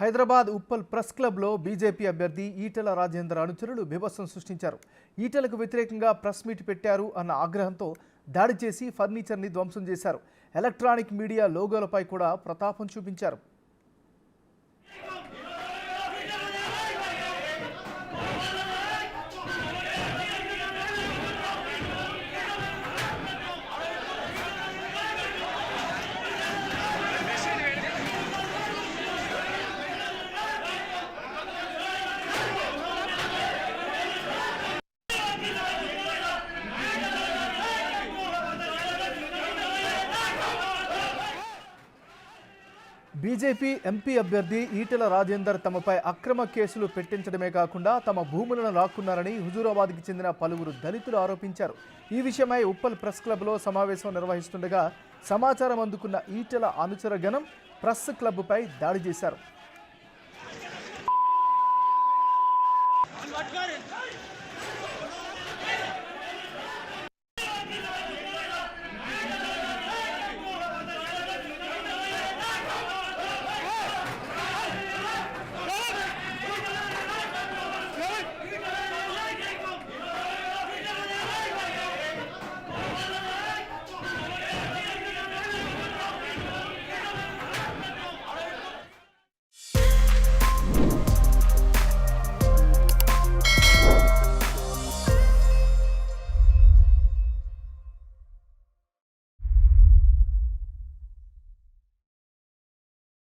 Hyderabad Uppal press క్లబ్లో BJP అభ్యర్థి ఈటెల రాజేందర్ అనుచరులు బీభత్సం సృష్టించారు. ఈటెలకు వ్యతిరేకంగా ప్రెస్ మీట్ పెట్టారు అన్న ఆగ్రహంతో దాడి చేసి ఫర్నిచర్ని ధ్వంసం చేశారు. ఎలక్ట్రానిక్ మీడియా లోగోలపై కూడా ప్రతాపం చూపించారు. బీజేపీ ఎంపీ అభ్యర్థి ఈటెల రాజేందర్ తమపై అక్రమ కేసులు పెట్టించడమే కాకుండా తమ భూములను లాక్కున్నారని హుజూరాబాద్కి చెందిన పలువురు దళితులు ఆరోపించారు. ఈ విషయమై ఉప్పల్ ప్రెస్ క్లబ్లో సమావేశం నిర్వహిస్తుండగా సమాచారం అందుకున్న ఈటెల అనుచర గణం ప్రెస్ క్లబ్పై దాడి చేశారు.